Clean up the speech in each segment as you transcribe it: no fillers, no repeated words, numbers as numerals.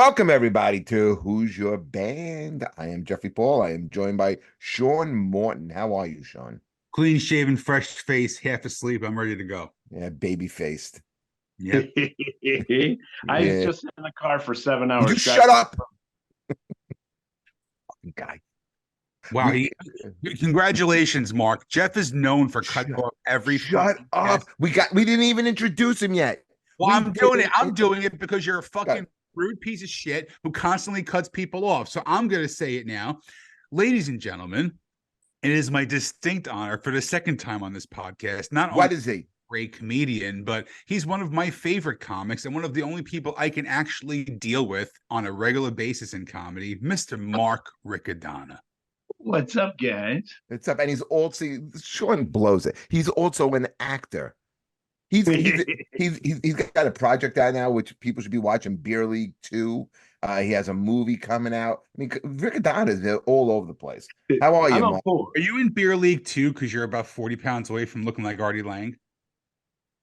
Welcome, everybody, to Who's Your Band? I am Jeffrey Paul. I am joined by Sean Morton. How are you, Sean? Clean shaven, fresh face, half asleep. I'm ready to go. Yeah, baby faced. Yep. I Yeah. just sat in the car for 7 Would you hours. shut up, guy? Wow. We Congratulations, Mark. Jeff is known for cutting shut, off every shut fucking up. guest. We didn't even introduce him yet. Well, We I'm doing it. didn't. I'm doing it because you're a God. fucking rude piece of shit who constantly cuts people off. So I'm going to say it now. Ladies and gentlemen, it is my distinct honor for the second time on this podcast, not only What is he? great comedian, but he's one of my favorite comics and one of the only people I can actually deal with on a regular basis in comedy, Mr. Mark Riccadonna. What's up, guys? It's up, and he's also Sean blows it. He's also an actor. He's he's he's got a project out now which people should be watching. Beer League 2. He has a movie coming out. I mean, Riccadonna is all over the place. How are you, I'm a Mark? fool. Are you in beer league too? Because you're about 40 pounds away from looking like Artie Lang.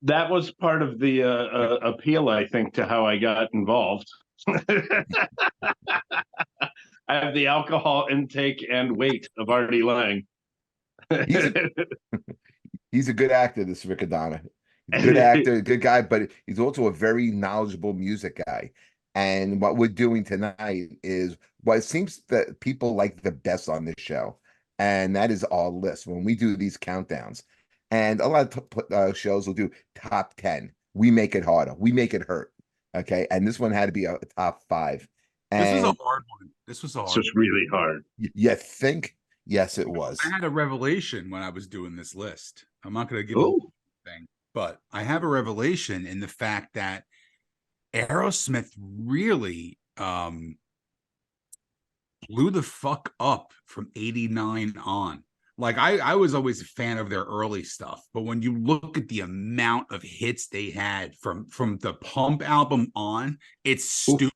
That was part of the appeal, I think, to how I got involved. I have the alcohol intake and weight of Artie Lang. He's a, he's a good actor, this Riccadonna. Good actor, good guy, but he's also a very knowledgeable music guy. And what we're doing tonight is what it seems that people like the best on this show, and that is our list when we do these countdowns. And a lot of shows will do top 10. We make it harder. We make it hurt. Okay. And this one had to be a top 5. This was a And hard one. This was a It's hard just really hard. you think? Yes, it was. I had a revelation when I was doing this list. I'm not going to give a Oh, thing, but I have a revelation in the fact that Aerosmith really blew the fuck up from 89 on. Like I was always a fan of their early stuff, but when you look at the amount of hits they had from the Pump album on, it's stupid.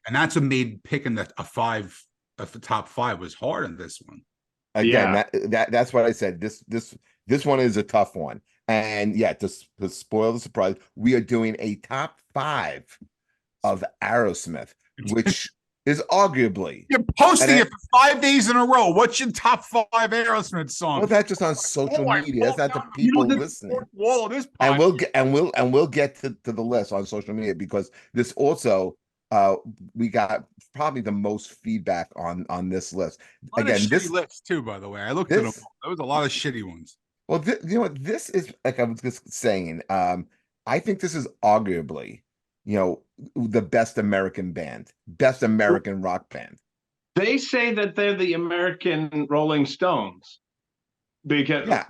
And that's what made picking a five of the top 5 was hard on this one. Again, yeah. that's what I said. This one is a tough one. And yeah, to spoil the surprise, we are doing a top 5 of Aerosmith, which is arguably You're posting and it for 5 days in a row. What's your top 5 Aerosmith songs? well, that's just on social media. That's not the You know, people the listening. wall of this And podcast. we'll get to the list on social media because this also we got probably the most feedback on this list. A lot Again, of this shitty lists too, by the way. I looked at them. this There was a lot of shitty ones. well, you know what, this is like I was just saying. I think this is arguably, the best American band, best American rock band. They say that they're the American Rolling Stones because, Yeah.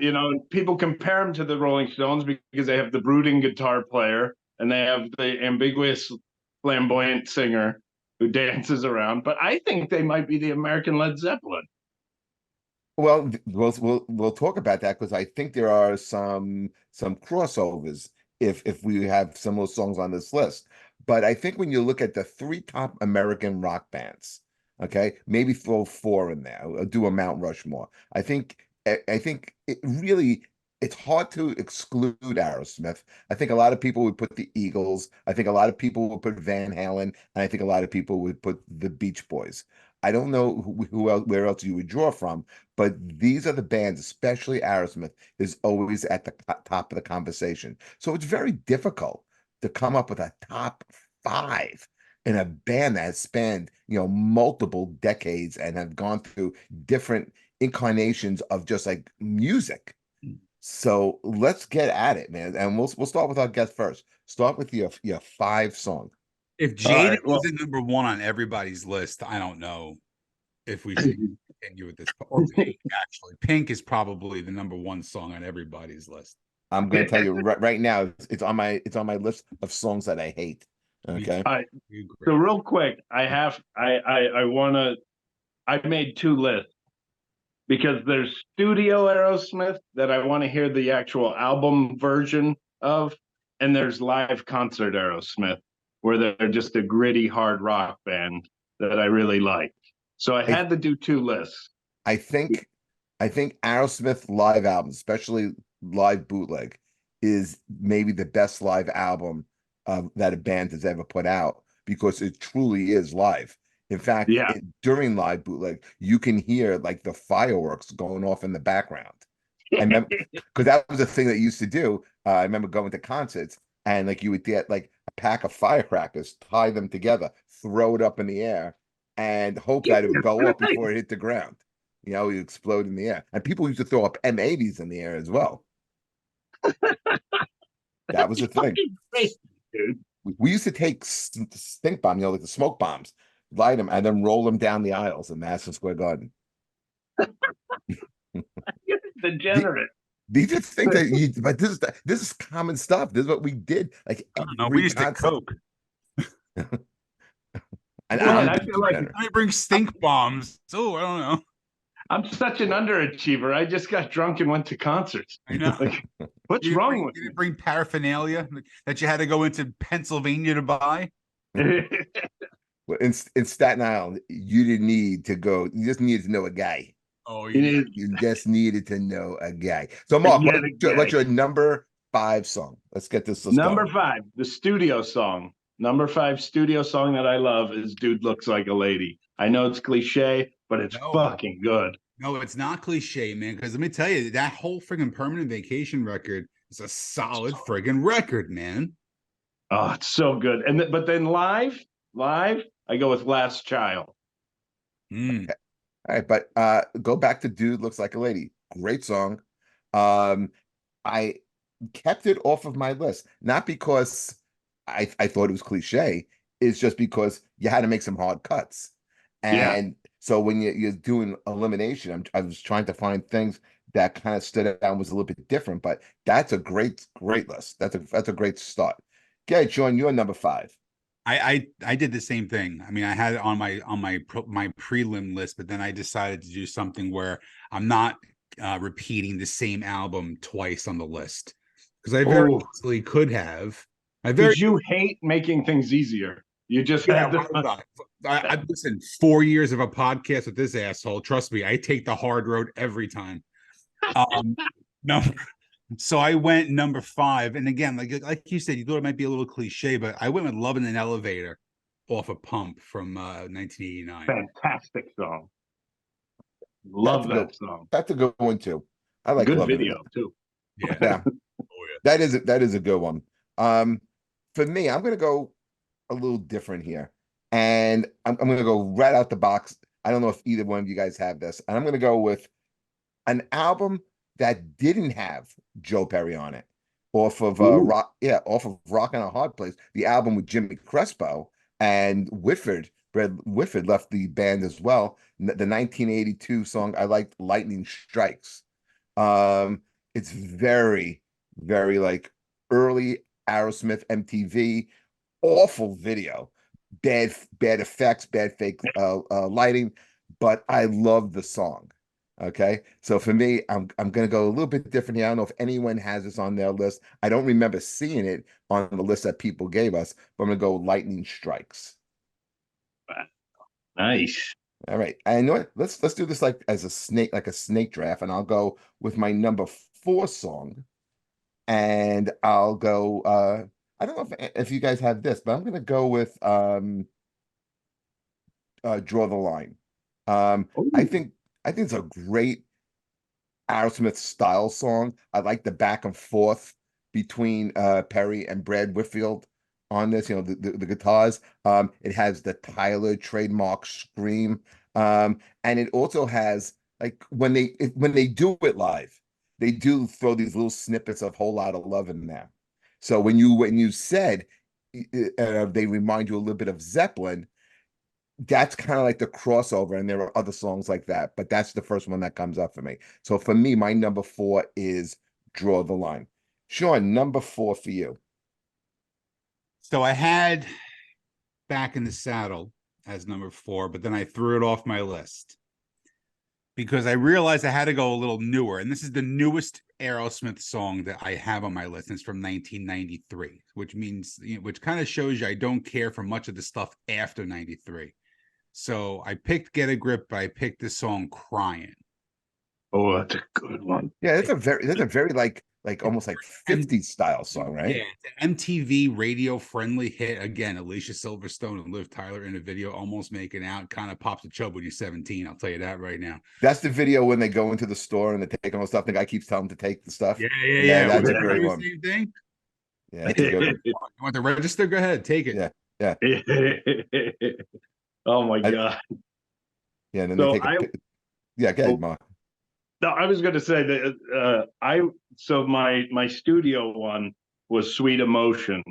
people compare them to the Rolling Stones because they have the brooding guitar player and they have the ambiguous, flamboyant singer who dances around. But I think they might be the American Led Zeppelin. Well, we'll talk about that because I think there are some crossovers if we have similar songs on this list. But I think when you look at the 3 top American rock bands, okay, maybe throw 4 in there, or do a Mount Rushmore. I think it's hard to exclude Aerosmith. I think a lot of people would put the Eagles. I think a lot of people would put Van Halen, and I think a lot of people would put the Beach Boys. I don't know who else, where else you would draw from, but these are the bands, especially Aerosmith, is always at the top of the conversation. So it's very difficult to come up with a top 5 in a band that has spanned, multiple decades and have gone through different incarnations of just like music. So let's get at it, man. And we'll start with our guest first. Start with your 5 song. If All Jaden right, well, isn't number 1 on everybody's list, I don't know if we should continue with this. Or Pink, actually. Pink is probably the number 1 song on everybody's list. I'm going to tell you right now, it's on my list of songs that I hate. Okay. So real quick, I made 2 lists because there's studio Aerosmith that I want to hear the actual album version of, and there's live concert Aerosmith where they're just a gritty hard rock band that I really like. So I had to do 2 lists. I think Aerosmith live album, especially live bootleg, is maybe the best live album that a band has ever put out. because it truly is live. In fact, Yeah. during live bootleg, you can hear like the fireworks going off in the background. I remember because that was a thing that you used to do. I remember going to concerts and like you would get like a pack of firecrackers, tie them together, throw it up in the air, and hope that it would go off before it hit the ground. You know, it explode in the air. And people used to throw up M80s in the air as well. That was That's a thing. fucking crazy, dude. We used to take stink bombs, you know, like the smoke bombs, light them, and then roll them down the aisles in Madison Square Garden. You're degenerate. These are things that you, but this is common stuff. This is what we did, like I don't know. every We used to concert. coke. And Man, I'm I the feel like degenerate. Let me bring stink bombs. Oh, I don't know. I'm such an underachiever. I just got drunk and went to concerts. I know. Like, what's You didn't wrong bring, with you didn't bring paraphernalia that you had to go into Pennsylvania to buy. me? Well, in Staten Island, you didn't need to go. You just needed to know a guy. Oh, It yeah. is. You just needed to know a guy. So, Mark, Yeah, the what's guy. your number 5 song? Let's get this Number going. 5, the studio song. Number 5 studio song that I love is "Dude Looks Like a Lady." I know it's cliche, but it's No. fucking good. No, it's not cliche, man. Because let me tell you, that whole friggin' Permanent Vacation record is a solid friggin' record, man. Oh, it's so good. And but then live, I go with "Last Child." Mm. All right, but go back to Dude Looks Like a Lady. Great song. I kept it off of my list, not because I thought it was cliche. It's just because you had to make some hard cuts. Yeah, And so when you're doing elimination, I was trying to find things that kind of stood out and was a little bit different, but that's a great list. That's a great start. Okay, Sean, you're number 5. I did the same thing. I mean, I had it on my prelim list, but then I decided to do something where I'm not repeating the same album twice on the list because I very oh, easily could have. I very because you hate making things easier. You just Yeah, had to. why would I listen. 4 years of a podcast with this asshole. Trust me, I take the hard road every time. Um, no, so I went number 5, and again, like you said, you thought it might be a little cliche, but I went with "Love in an Elevator" off a Pump from 1989. Fantastic song. That's Love a good that song. that's a good one too. I like Good loving it. video too. Yeah, Yeah, oh that is a good one. For me, I'm gonna go a little different here, and I'm gonna go right out the box. I don't know if either one of you guys have this, and I'm gonna go with an album that didn't have Joe Perry on it, off of Ooh. off of Rock and a Hard Place, the album with Jimmy Crespo and Whitford. Brad Whitford left the band as well. The 1982 song I liked, "Lightning Strikes." Um, it's very like early Aerosmith MTV, awful video, bad effects, bad fake lighting, but I love the song. Okay, so for me, I'm gonna go a little bit different here. I don't know if anyone has this on their list. I don't remember seeing it on the list that people gave us, but I'm gonna go "Lightning Strikes." Nice. All right, I know it. Let's do this like as like a snake draft, and I'll go with my number 4 song, and I'll go. I don't know if you guys have this, but I'm gonna go with "Draw the Line." Um, I Ooh. think I think it's a great Aerosmith style song. I like the back and forth between Perry and Brad Whitfield on this, you know, the guitars. It has the Tyler trademark scream. And it also has like when they do it live, they do throw these little snippets of "Whole Lot of Love" in there. So when you said they remind you a little bit of Zeppelin, that's kind of like the crossover, and there are other songs like that, but that's the first one that comes up for me. So for me, my number 4 is "Draw the Line." Sean, number 4 for you. So I had "Back in the Saddle" as number 4, but then I threw it off my list because I realized I had to go a little newer. And this is the newest Aerosmith song that I have on my list. And it's from 1993, which means, which kind of shows you I don't care for much of the stuff after 93. So I picked "Get a Grip," but I picked this song "Crying." Oh, that's a good one. Yeah, that's a very like like almost like And 50s style song, yeah, right? it's an MTV radio friendly hit. Again, Alicia Silverstone and Liv Tyler in a video almost making out. Kind of pops a chub when you're 17. I'll tell you that right now. That's the video when they go into the store and they're taking all the stuff. The guy keeps telling them to take the stuff. Yeah, yeah, Yeah, yeah. that's Was a it great the one. same thing? Yeah, that's a good one. You want the register? Go ahead, take it. Yeah, yeah, Oh my I, God. yeah. And then they So take a yeah. Go ahead, oh, Mark. no, I was going to say that so my studio one was Sweet Emotion.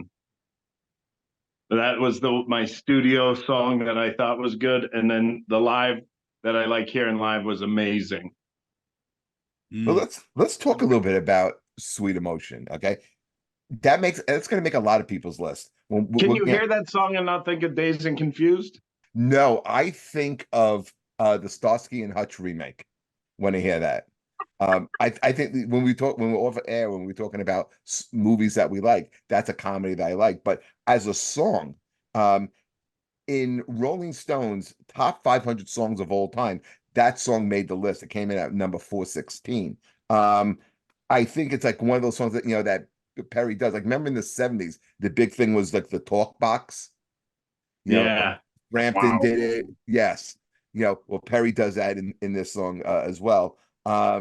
That was my studio song that I thought was good, and then the live that I like hearing live was amazing. Well, Mm. let's talk a little bit about Sweet Emotion. Okay, that's going to make a lot of people's list. Can you hear that song and not think of Dazed and Confused? No, I think of the Starsky and Hutch remake when I hear that. I think when we're off air, when we're talking about movies that we like, that's a comedy that I like. But as a song, um, in Rolling Stone's top 500 songs of all time, that song made the list. It came in at number 416. Um, I think it's like one of those songs that that Perry does. Like, remember in the 70s, the big thing was like the talk box. Yeah. Frampton Wow. did it. Yes. Well, Perry does that in this song as well. At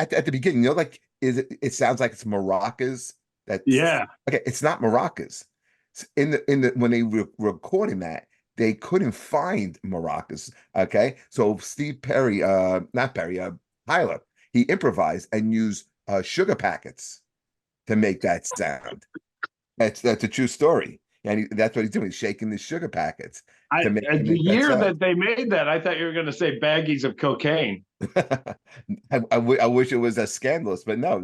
the beginning, like it sounds like it's maracas. That's Yeah. okay. It's not maracas. In the when they were recording that, they couldn't find maracas. Okay, so Steve Perry, not Perry, Tyler, he improvised and used sugar packets to make that sound. That's a true story, and that's what he's doing. He's shaking the sugar packets to The make that year sound. that they made that, I thought you were going to say baggies of cocaine. I wish it was as scandalous, but no,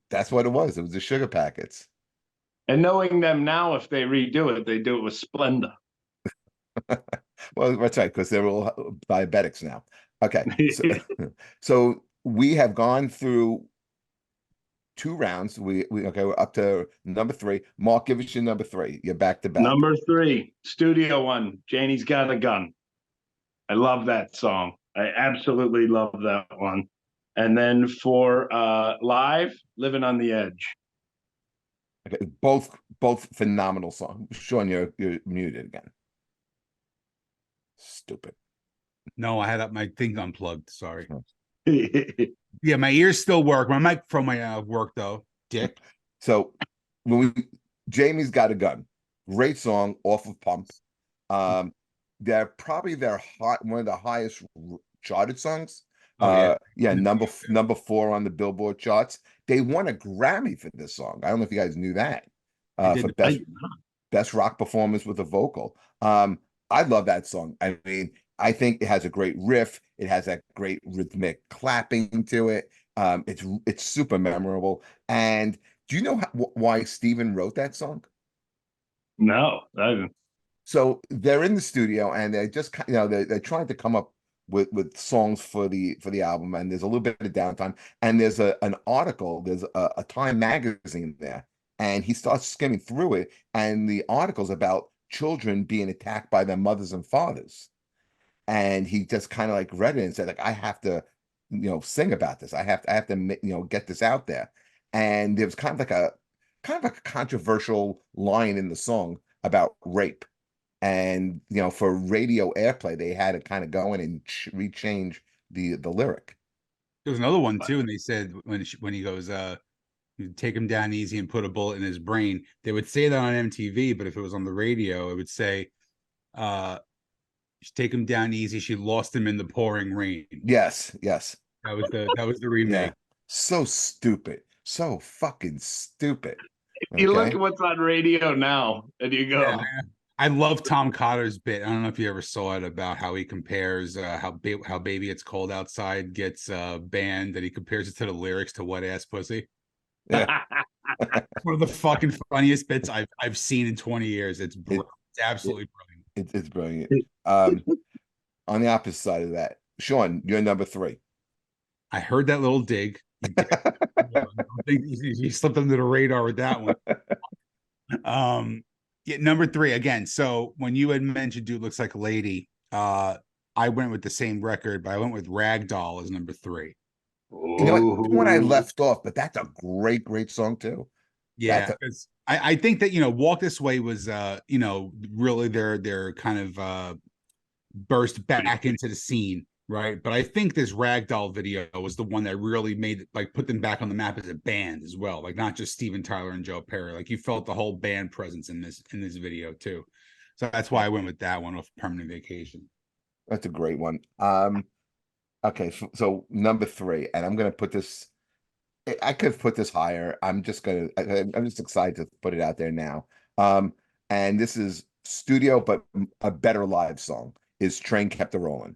that's what it was. It was the sugar packets. And knowing them now, if they redo it, they do it with Splenda. Well, that's right, because they're all diabetics now. Okay, so we have gone through two rounds. We're up to number three. Mark, give us your number three. You're back to back. Number 3, Studio One, Janie's Got a Gun. I love that song. I absolutely love that one. And then for live, Living on the Edge. Okay, both phenomenal songs. Sean, you're muted again. Stupid. No, I had my thing unplugged. Sorry. Yeah. Yeah, my ears still work. My mic from my work though. Dick. So Jamie's Got a Gun, great song off of Pump. They're probably one of the highest charted songs. Oh yeah. Number 4 on the Billboard charts. They won a Grammy for this song. I don't know if you guys knew that. For best rock performance with a vocal. I love that song. I mean, I think it has a great riff. It has that great rhythmic clapping to it. It's super memorable. And do you know why Steven wrote that song? No, I didn't. So they're in the studio and they just they're trying to come up with songs for the album, and there's a little bit of downtime, and there's an article, there's a Time magazine there, and he starts skimming through it, and the article's about children being attacked by their mothers and fathers, and he just kind of like read it and said, like, I have to sing about this. I have to get this out there. And there was kind of like a controversial line in the song about rape. And for radio airplay, they had to kind of go in and rechange the lyric. There was another one too, and they said when he goes, you take him down easy and put a bullet in his brain. They would say that on MTV, but if it was on the radio, it would say, take him down easy. She lost him in the pouring rain. Yes. That was the remake. Yeah. So stupid. So fucking stupid. You look at what's on radio now, and you go. Yeah, I love Tom Cotter's bit. I don't know if you ever saw it, about how he compares how Baby It's Cold Outside gets banned, and he compares it to the lyrics to Wet Ass Pussy. Yeah. One of the fucking funniest bits I've seen in 20 years. It's absolutely brilliant. It's brilliant. On the opposite side of that, Sean, you're number 3. I heard that little dig. He slipped under the radar with that one. Yeah, number 3 again. So when you had mentioned Dude Looks Like a Lady, I went with the same record, but I went with Ragdoll as number 3. You know what? That's when I Oh, left off, but that's a great song too. That's Yeah, a, because I think that Walk This Way was really their kind of burst back into the scene, right? But I think this Ragdoll video was the one that really made like put them back on the map as a band as well, like not just Steven Tyler and Joe Perry. Like you felt the whole band presence in this video too. So that's why I went with that one off Permanent Vacation. that's a great one. Okay, so number three, and I'm gonna put this. I could put this higher. I'm just excited to put it out there now. Um, and this is studio, but a better live song is Train Kept a Rolling.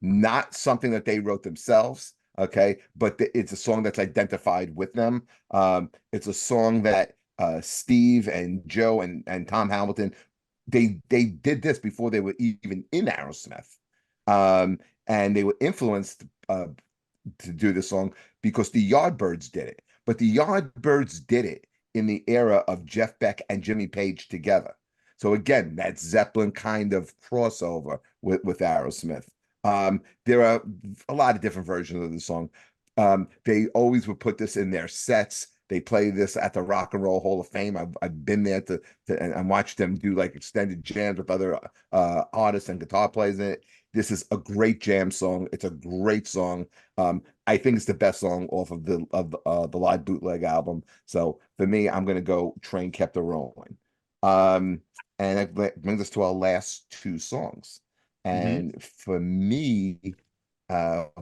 Not something that they wrote themselves, okay, but it's a song that's identified with them. It's a song that Steve and Joe and Tom Hamilton, they did this before they were even in Aerosmith. Um, and they were influenced to do the song because the Yardbirds did it. But the Yardbirds did it in the era of Jeff Beck and Jimmy Page together. So again, that Zeppelin kind of crossover with Aerosmith. There are a lot of different versions of the song. They always would put this in their sets. They play this at the Rock and Roll Hall of Fame. I've been there and watched them do like extended jams with other artists and guitar players in it. This is a great jam song. It's a great song. I think it's the best song off of the live bootleg album. So for me, I'm gonna go Train Kept a Rolling. Um, and that brings us to our last two songs. And for me,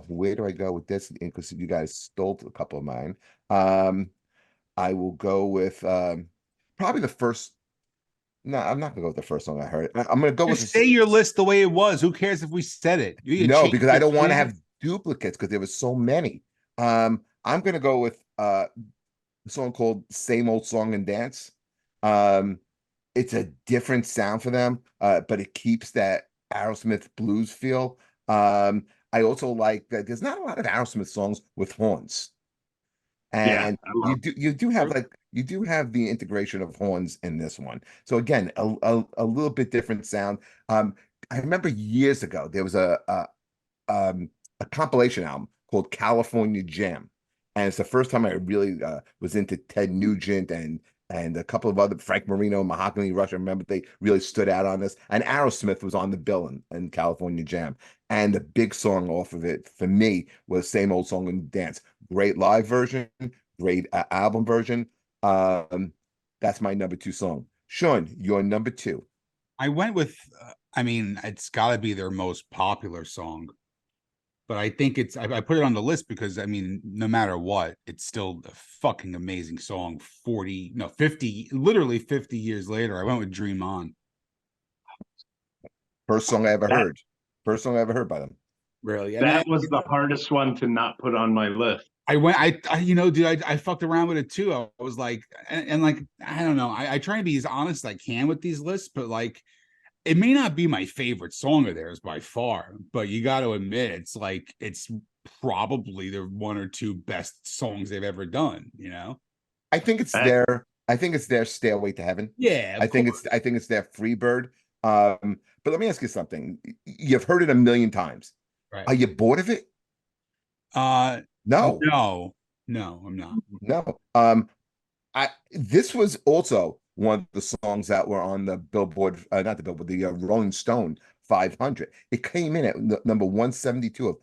where do I go with this? Because you guys stole a couple of mine. I will go with probably the first. No, I'm not gonna go with the first song I heard. I'm gonna go with Just say your list the way it was. Who cares if we said it? You no, change because I your don't want to plan. have duplicates because there was so many. I'm gonna go with a song called Same Old Song and Dance. Um, it's a different sound for them, but it keeps that Aerosmith blues feel. I also like that there's not a lot of Aerosmith songs with horns. yeah. And you do have the integration of horns in this one. So again, a little bit different sound. I remember years ago there was a compilation album called California Jam, and it's the first time I really was into Ted Nugent and a couple of other Frank Marino, Mahogany Rush. I remember they really stood out on this, and Aerosmith was on the bill in California Jam. And the big song off of it for me was Same Old Song and Dance. Great live version, great album version. Um, that's my number two song. Sean, your number two. I went with, I mean, it's got to be their most popular song, but I think I put it on the list because, I mean, no matter what, it's still a fucking amazing song. 40, no, 50, literally 50 years later, I went with Dream On. First song I ever That heard. First song I ever heard by them. Really. And that was the hardest one to not put on my list. I went, dude, I fucked around with it too. I was like, and like, I don't know. I try to be as honest as I can with these lists, but like, it may not be my favorite song of theirs by far, but you got to admit, it's probably the one or two best songs they've ever done, you know? That, I think it's their Stairway to Heaven. Yeah, of course. I think it's their Freebird. But let me ask you something. You've heard it a million times. Right. Are you bored of it? Uh, No, no, I'm not. no. I this was also one of the songs that were on the Billboard, not the Billboard, the Rolling Stone 500. It came in at number 172 of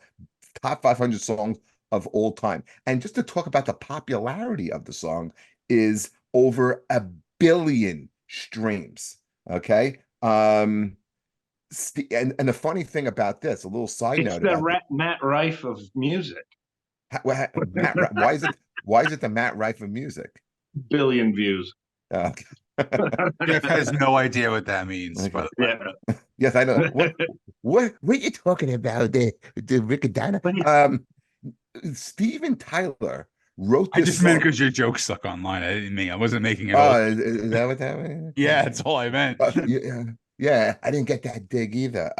top 500 songs of all time. And just to talk about the popularity of the song is over 1 billion streams. Okay. And the funny thing about this, a little side it's note the about this, Matt Rife of music. why is it the Matt Rife of music? Billion views. Uh, Jeff has no idea what that means, okay. but Yeah. Yes, I know. What are you talking about? The Riccadonna? Steven Tyler wrote I this just meant song. because your jokes stuck online. I didn't mean I wasn't making it all. Oh, is that what that means? Yeah, that's all I meant. Yeah, yeah, I didn't get that dig either.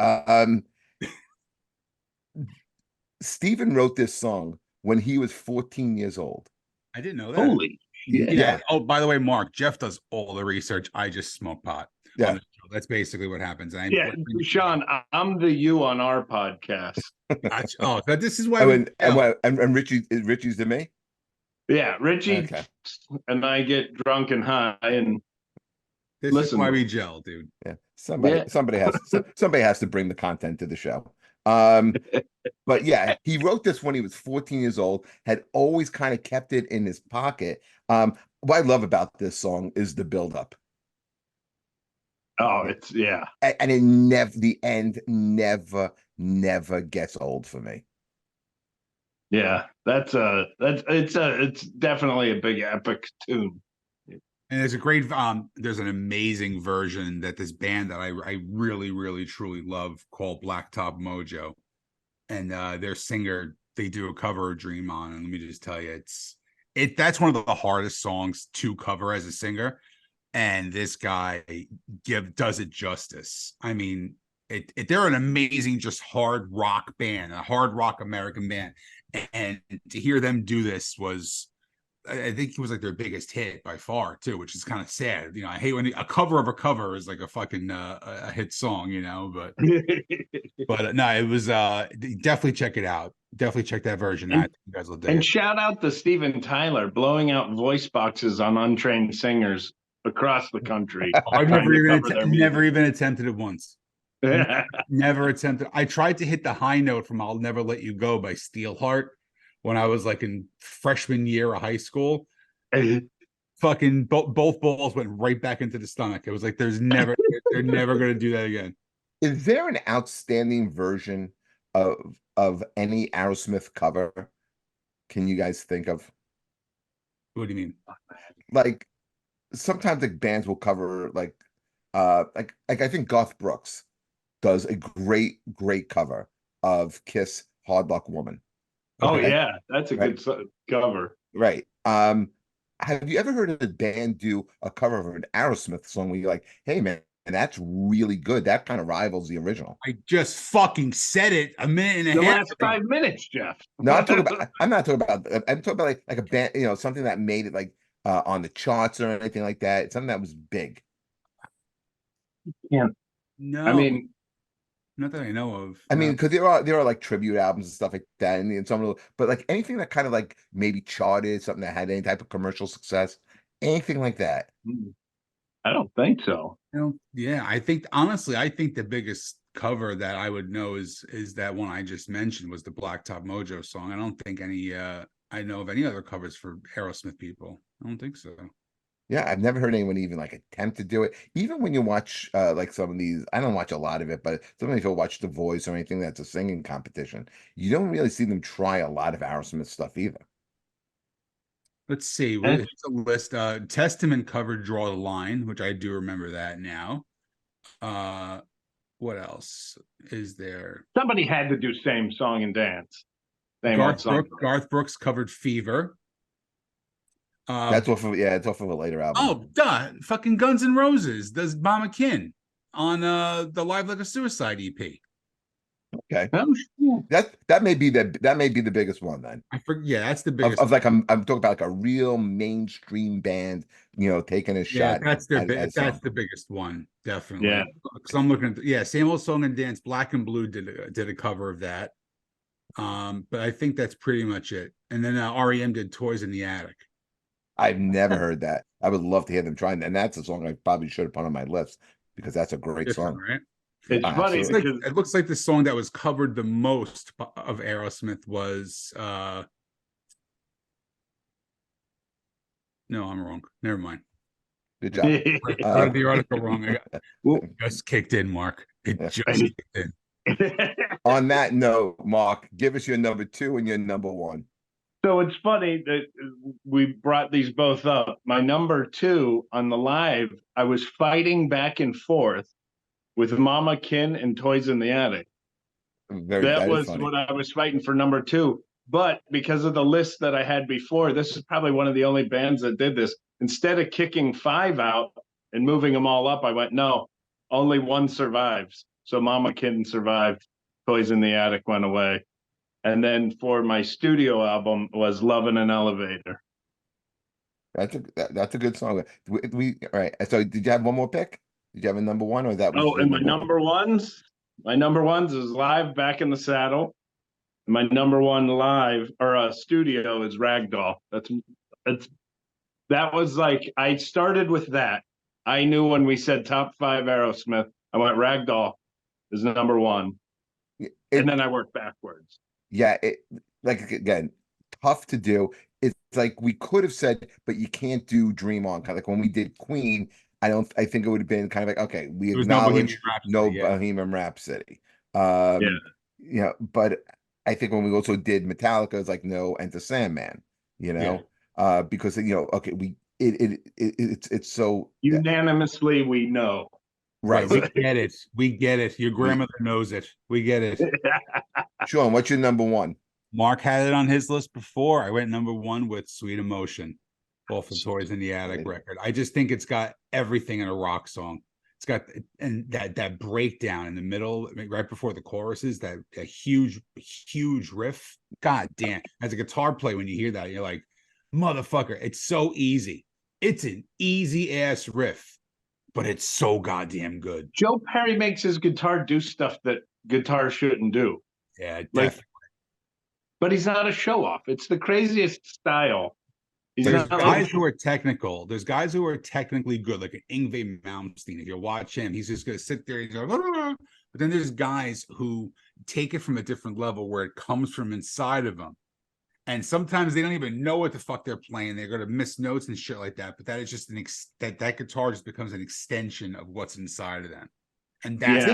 Steven wrote this song when he was 14 years old. I didn't know that. Holy Yeah, shit. Yeah. Oh, by the way, Mark, Jeff does all the research. I just smoke pot on yeah. the That's basically what happens. Yeah, Sean, I'm the you on our podcast. Gotcha. Oh, but this is why Oh, we and Richie's to me. Yeah, Richie Okay. and I get drunk and high and this is listen. why we gel, dude. Yeah. Somebody has to bring the content to the show. But yeah, he wrote this when he was 14 years old, had always kind of kept it in his pocket. What I love about this song is the buildup. Oh, it's yeah. And the end never gets old for me. Yeah, it's definitely a big epic tune. And there's an amazing version that this band that I really, really, truly love called Blacktop Mojo. And their singer, they do a cover of Dream On. And let me just tell you, that's one of the hardest songs to cover as a singer. And this guy does it justice. I mean, they're an amazing, just hard rock band, a hard rock American band. And to hear them do this was, I think it was like their biggest hit by far too, which is kind of sad. You know, I hate when a cover of a cover is like a fucking a hit song, you know, but no, it was definitely check it out. Definitely check that version out. You guys will dig And it. shout out to Steven Tyler blowing out voice boxes on untrained singers across the country. I've never even attempted it once. Never attempted. I tried to hit the high note from "I'll Never Let You Go" by Steelheart when I was like in freshman year of high school. Fucking both balls went right back into the stomach. It was like they're never going to do that again. Is there an outstanding version of any Aerosmith cover? Can you guys think of? What do you mean? Like sometimes like bands will cover like I think Garth Brooks does a great cover of Kiss Hard Luck Woman. Oh Okay? yeah, that's a good cover. Right. Have you ever heard of a band do a cover of an Aerosmith song where you're like, hey man, that's really good. That kind of rivals the original. I just fucking said it a minute and a half. Last 5 minutes, Jeff. No, I'm not talking about I'm talking about like a band, you know, something that made it like on the charts or anything like that. Something that was big. Yeah. No, I mean, not that I know of. I mean, because there are like tribute albums and stuff like that, and some of the, but like anything that kind of like maybe charted, something that had any type of commercial success, anything like that. I don't think so. Yeah, I think honestly, I think the biggest cover that I would know is that one I just mentioned was the Blacktop Mojo song. I don't think I know of any other covers for Aerosmith people. I don't think so. Yeah, I've never heard anyone even like attempt to do it. Even when you watch like some of these, I don't watch a lot of it, but sometimes you'll watch The Voice or anything that's a singing competition. You don't really see them try a lot of Aerosmith stuff either. Let's see. Here's a list. Testament covered Draw the Line, which I do remember that now. What else is there? Somebody had to do Same Song and Dance. Garth Brooks covered Fever. That's off of it's off of a later album. Oh, duh! Fucking Guns N' Roses does Mama Kin on the Live Like a Suicide EP. Okay, Oh, that may be the biggest one then. Yeah, that's the biggest of like I'm talking about like a real mainstream band, you know, taking a shot. That's the biggest one, definitely. Yeah, because I'm looking at Same Old Song and Dance. Black and Blue did a cover of that. But I think that's pretty much it. And then REM did Toys in the Attic. I've never heard that. I would love to hear them try, and that's a song I probably should have put on my list because that's a great song. Right? It's funny because it looks like the song that was covered the most of Aerosmith was no, I'm wrong. Never mind. Good job. I read the article wrong. It just kicked in, Mark. It just kicked in. On that note, Mark, give us your number 2 and your number 1. So it's funny that we brought these both up. My number 2 on the live, I was fighting back and forth with Mama Kin and Toys in the Attic. That was what I was fighting for number 2. But because of the list that I had before, this is probably one of the only bands that did this. Instead of kicking 5 out and moving them all up, I went, no, only 1 survives. So Mama Kin survived. Toys in the Attic went away. And then for my studio album was Love in an Elevator. That's a good song. We all right. So did you have one more pick? Did you have a number one, or that was Oh, your and my number one? number ones is Live Back in the Saddle. My number one live or studio is Ragdoll. That's that was like I started with that. I knew when we said top five Aerosmith, I went Ragdoll is number one, and It, then I worked backwards. yeah, like again, tough to do. It's like we could have said, but you can't do Dream On. Kind of like when we did Queen, I think it would have been kind of like, okay, we There was no Bohemian acknowledge no Rhapsody. Yeah. Bohemian Rhapsody. Yeah, But I think when we also did Metallica, it's like no Enter Sandman, Yeah. because okay, it's so unanimously we know. right. Right. We get it. We get it. Your grandmother knows it. We get it. Sean, what's your number one? Mark had it on his list before. I went number one with Sweet Emotion off of Toys in the Attic record. I just think it's got everything in a rock song. It's got and that breakdown in the middle, right before the choruses, that huge riff. God damn. As a guitar player, when you hear that, you're like, motherfucker, it's so easy. It's an easy ass riff, but it's so goddamn good. Joe Perry makes his guitar do stuff that guitar shouldn't do. Yeah, Like, definitely. but he's not a show off. It's the craziest style. There's guys who are technical. There's guys who are technically good, like an Yngwie Malmsteen. If you watch him, he's just going to sit there and go, "Ah." But then there's guys who take it from a different level where it comes from inside of them. And sometimes they don't even know what the fuck they're playing. They're going to miss notes and shit like that. But that is just that guitar just becomes an extension of what's inside of them. And that's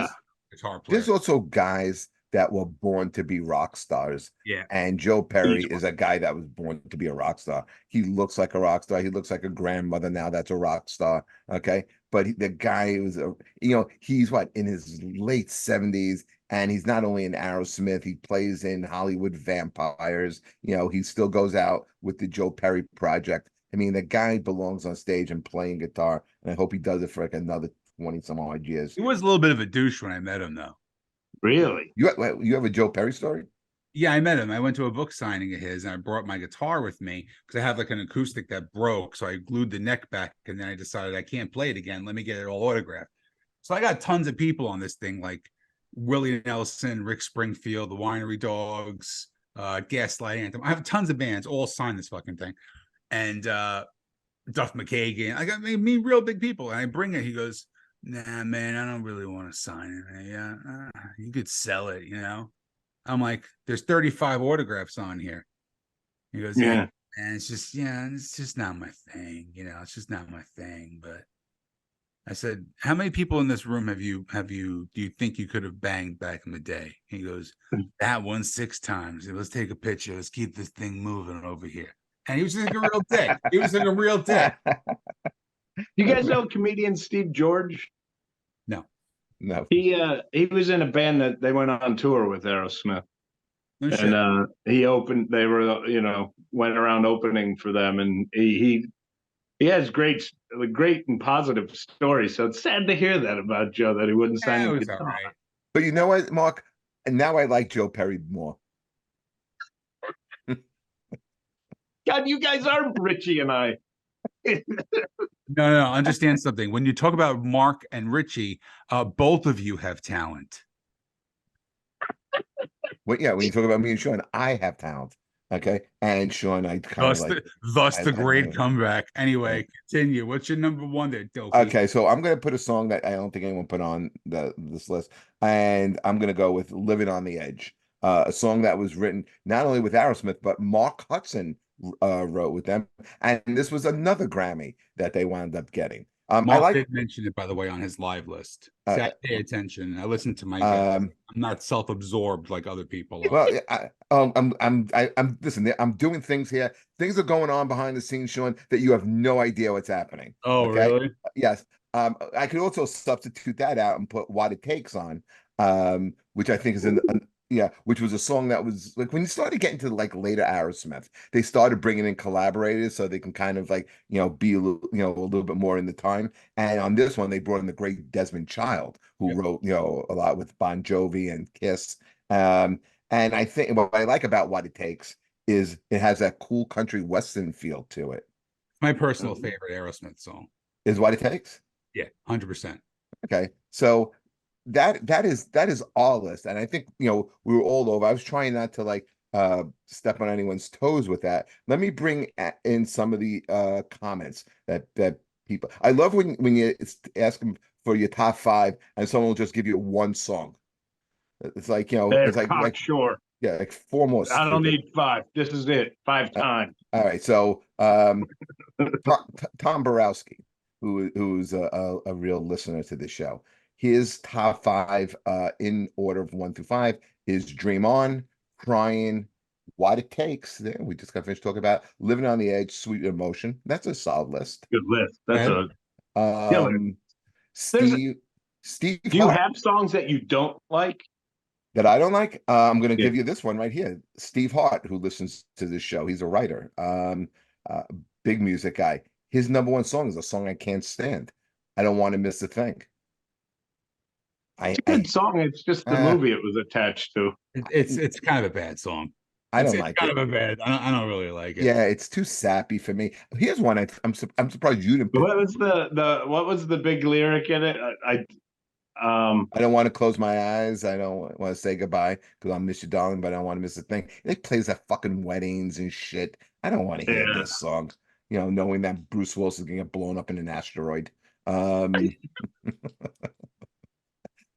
guitar player. There's also guys that were born to be rock stars. Yeah. And Joe Perry is a guy that was born to be a rock star. He looks like a rock star. He looks like a grandmother now that's a rock star. Okay. But the guy was, he's in his late 70s. And he's not only in Aerosmith, he plays in Hollywood Vampires. He still goes out with the Joe Perry Project. I mean, the guy belongs on stage and playing guitar. And I hope he does it for like another 20 some odd years. He was a little bit of a douche when I met him, though. Really? You have a Joe Perry story? Yeah, I met him. I went to a book signing of his, and I brought my guitar with me because I have like an acoustic that broke. So I glued the neck back, and then I decided I can't play it again. Let me get it all autographed. So I got tons of people on this thing, like Willie Nelson, Rick Springfield, the Winery Dogs, Gaslight Anthem. I have tons of bands all sign this fucking thing, and Duff McKagan. I got me real big people, and I bring it. He goes, "Nah, man, I don't really want to sign it. Yeah, you could sell it, I'm like, there's 35 autographs on here. He goes, yeah, and it's just not my thing, it's just not my thing. But I said, how many people in this room do you think you could have banged back in the day? He goes, that one 6 times. Let's take a picture. Let's keep this thing moving over here. And he was just like a real dick. He was like a real dick. You guys know comedian Steve George? No. He was in a band that they went on tour with Aerosmith. No shit. And they were, went around opening for them, and he has great and positive stories. So it's sad to hear that about Joe, that he wouldn't sign it the was guitar. all right. But you know what, Mark? And now I like Joe Perry more. God, you guys are Richie and I. No, understand something. When you talk about Mark and Richie, both of you have talent. When you talk about me and Sean, I have talent. Okay. And Sean, I kind of like the great comeback. Anyway, continue. What's your number one there, Dopey? Okay, so I'm gonna put a song that I don't think anyone put on this list, and I'm gonna go with "Living on the Edge," a song that was written not only with Aerosmith but Mark Hudson wrote with them, and this was another Grammy that they wound up getting. Mark did mention it, by the way, on his live list. See, I pay attention. I listen to my guests. I'm not self-absorbed like other people are. Well, I'm listen. I'm doing things here. Things are going on behind the scenes, Sean, that you have no idea what's happening. Oh, okay? Really? Yes. I could also substitute that out and put "What It Takes" on, which I think is which was a song that was like when you started getting to like later Aerosmith, they started bringing in collaborators so they can kind of like be a little bit more in the time. And on this one, they brought in the great Desmond Child, who wrote a lot with Bon Jovi and Kiss. And I think what I like about "What It Takes" is it has that cool country western feel to it. My personal favorite Aerosmith song Is "What It Takes." Yeah, 100%. Okay, so that is our list, and I think we were all over. I was trying not to like step on anyone's toes with that. Let me bring in some of the comments that people. I love when you ask them for your top five, and someone will just give you one song. It's like They're it's like cocksure. yeah, like four more. I don't need five. This is it. Five times. All right, so Tom Borowski, who's a real listener to the show, his top five in order of 1 through 5 is Dream On, Crying, What It Takes. There, we just got finished talking about Living on the Edge, Sweet Emotion. That's a solid list. Good list. That's Right? a killer. Um, There's. Steve Do you Hart have songs that you don't like? that I don't like. I'm going to Yeah. give you this one right here. Steve Hart, who listens to this show, he's a writer, uh, big music guy. His number one song is a song I can't stand. I don't want to miss a thing. It's a good song. It's just the Uh, movie it was attached to. It's kind of a bad song. I don't It's like kind it. of a bad. I don't really like it. Yeah, it's too sappy for me. Here's one I'm surprised you didn't pick. What was the big lyric in it? I don't want to close my eyes. I don't want to say goodbye because I'll miss you, darling, but I don't want to miss a thing. It plays at fucking weddings and shit. I don't want to hear Yeah. this song, knowing that Bruce Willis is gonna get blown up in an asteroid. Um,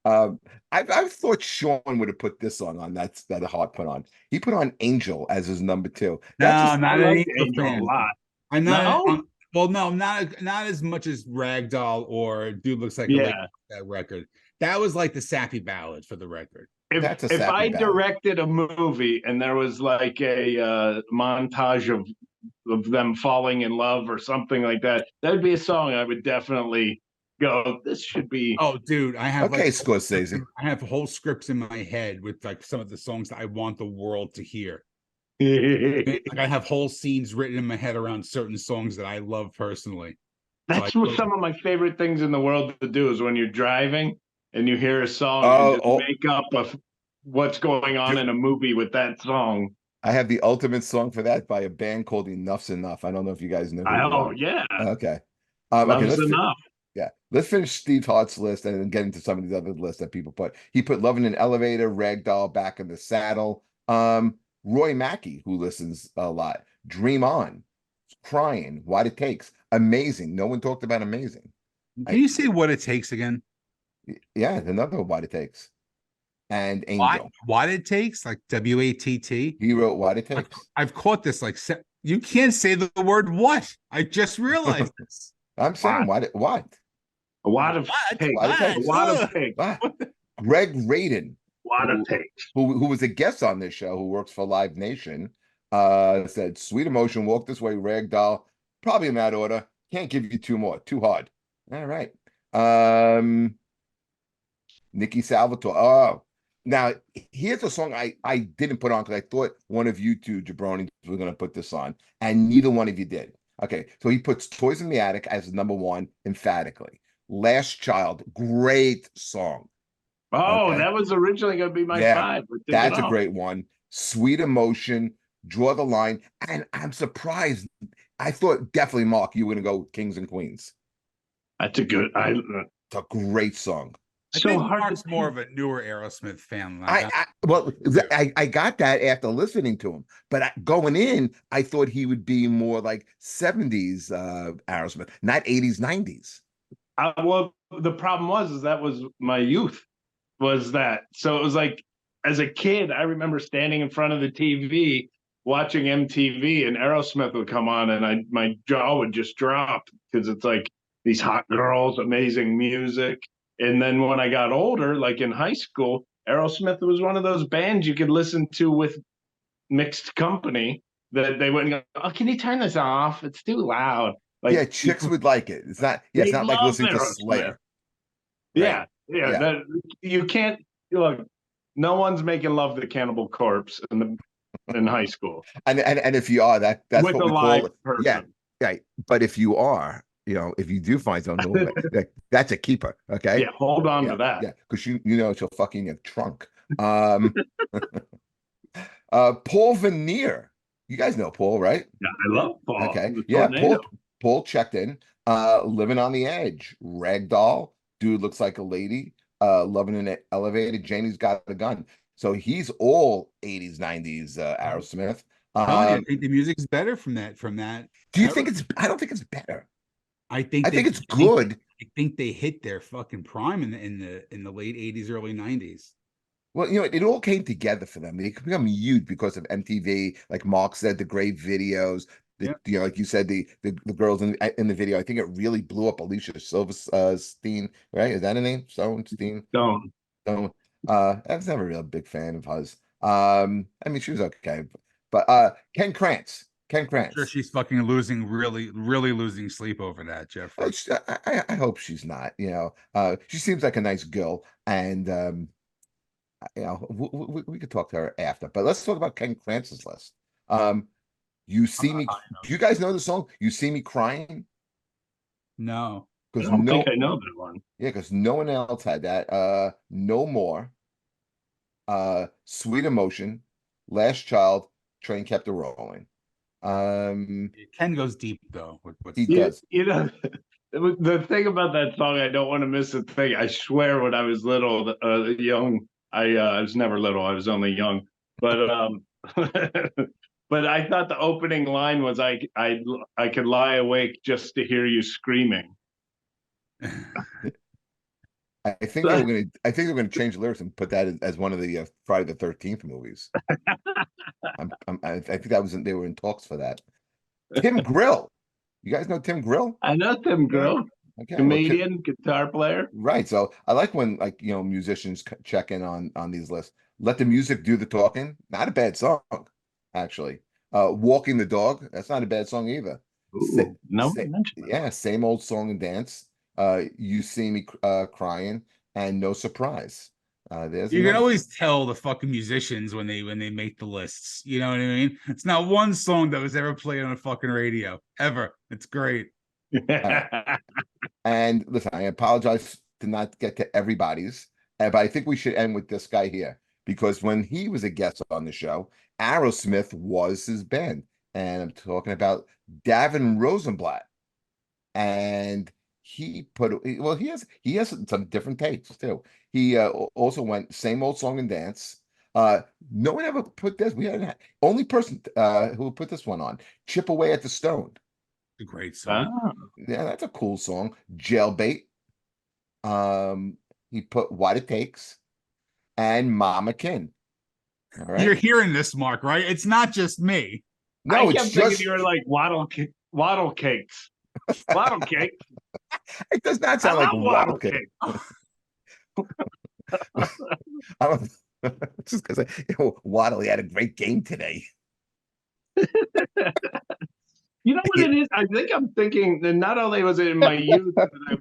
I've thought Sean would have put this song on. That Hart put on. He put on Angel as his number two. That's No, just I'm I not an like Angel Angel a fan. lot. I'm not. No? Well, no, not as much as Ragdoll or Dude Looks Like a Lady. Yeah. That record. That was like the sappy ballad for the record. If that's a if sappy I ballad. directed a movie and there was like a montage of them falling in love or something like that, that'd be a song I would definitely go. This should be. Oh, dude, I have Okay, like Scorsese. I have whole scripts in my head with like some of the songs that I want the world to hear. Like I have whole scenes written in my head around certain songs that I love personally. So That's what some of my favorite things in the world to do is when you're driving and you hear a song and Oh, just oh, make up of what's going on in a movie with that song. I have the ultimate song for that by a band called Enough's Enough. I don't know if you guys know who they Oh are. yeah, Okay. Okay, love's enough. let's finish Steve Hart's list and then get into some of these other lists that people put. He put Love in an Elevator, Ragdoll, Back in the Saddle. Roy Mackey, who listens a lot, Dream On, Crying, What It Takes, Amazing. No one talked about Amazing. can you say what it takes again? Yeah, another What It Takes. And Why? Angel. What it takes? Like WATT? He wrote What It Takes. I've caught this. Like you can't say the word what. I just realized this. I'm saying what? A lot of What? takes. What it A takes. lot of takes. What? Greg Radin, A lot who, of takes. who was a guest on this show, who works for Live Nation, said Sweet Emotion, Walk This Way, Ragdoll, probably in that order. Can't give you two more. Too hard. All right. Nikki Salvatore. Oh, now here's a song I didn't put on because I thought one of you two jabronis were going to put this on, and neither one of you did. Okay, so he puts Toys in the Attic as number one emphatically. Last Child, great song. Oh, Okay. that was originally going to be my Yeah, five. But that's a great one. Sweet Emotion, Draw the Line, and I'm surprised. I thought definitely, Mark, you were going to go Kings and Queens. That's a good. It's a great song. I So think hard Mark's to more of a newer Aerosmith fan. I got that after listening to him, but going in, I thought he would be more like 70s Aerosmith, not 80s, 90s. Well, the problem is that was my youth. Was that so? It was like as a kid, I remember standing in front of the TV watching MTV, and Aerosmith would come on, and my jaw would just drop because it's like these hot girls, amazing music. And then when I got older, like in high school, Aerosmith was one of those bands you could listen to with mixed company that they wouldn't go, oh, can you turn this off? It's too loud. Yeah, Like chicks would like it. It's not they like love listening to Aerosmith. Slayer. Yeah, Right? yeah. Yeah. You can't look. No one's making love to Cannibal Corpse in high school And if you are, that's with what a we call live it. Yeah, person. right. But if you are, if you do find something, that's a keeper. Okay. Yeah, hold on to that. Yeah, because she'll fuck you in your trunk. Paul Veneer. You guys know Paul, right? Yeah, I love Paul. Okay. The Yeah, tornado. Paul checked in. Living on the Edge, Ragdoll, Dude Looks Like a Lady, Loving in an Elevator, Janie's Got a Gun. So he's all 80s, 90s Aerosmith. Telling you, I think the music's better from that Do you era. think it's I don't think it's better. I think I think they it's good. I think they hit their fucking prime in the late 80s, early 90s. Well, it all came together for them. They become huge because of MTV. Like Mark said, the great videos. Yeah. Like you said, the girls in the video. I think it really blew up Alicia Silverstein, right? Is that her name? Silverstein? Don't. Don't. I was never really a big fan of hers. I mean, she was okay, but Ken Krantz. Ken Sure, Krantz. she's fucking losing, really, really losing sleep over that, Jeffrey. I hope she's not. She seems like a nice girl, and we could talk to her after. But let's talk about Ken Krantz's list. Um, you I'm see not me. high enough. Do you guys know the song? You See Me Crying? No. I Because don't think I know that one. yeah, because no one else had that. No More. Sweet Emotion, Last Child, Train Kept a Rolling. Ken goes deep though with He stuff. does. The thing about that song, I don't want to miss a thing. I swear, when I was little, young, I was never little. I was only young, but but I thought the opening line was, I could lie awake just to hear you screaming. I think they were gonna change the lyrics and put that as one of the Friday the 13th movies. I think they were in talks for that. Tim Grill. You guys know Tim Grill? I know Tim Yeah. Grill, Okay, well, comedian, guitar player. right. So I like when musicians check in on these lists. Let the music do the talking. Not a bad song, actually. Walking the Dog. That's not a bad song either. Sa Ooh, no sa one mentioned that. yeah, Same Old Song and Dance. You See Me Crying, and No Surprise. There's You can another. always tell the fucking musicians when they make the lists. You know what I mean? It's not one song that was ever played on a fucking radio ever. It's great. All right. And listen, I apologize to not get to everybody's, but I think we should end with this guy here because when he was a guest on the show, Aerosmith was his band. And I'm talking about Davin Rosenblatt. And he has some different takes too. He also went Same Old Song and Dance. No one ever put this. We had only person who put this one on, Chip Away at the Stone. It's a great song. Yeah, that's a cool song. Jailbait. He put What It Takes and Mama Kin. All right. You're hearing this, Mark, right? It's not just me. No, I it's kept thinking just you were like waddle cakes. Waddle cakes. it does not I sound like love waddle Waddle Cake. cakes. I'm just because Waddle, he had a great game today. You know what it is? I think I'm thinking that not only was it in my youth that I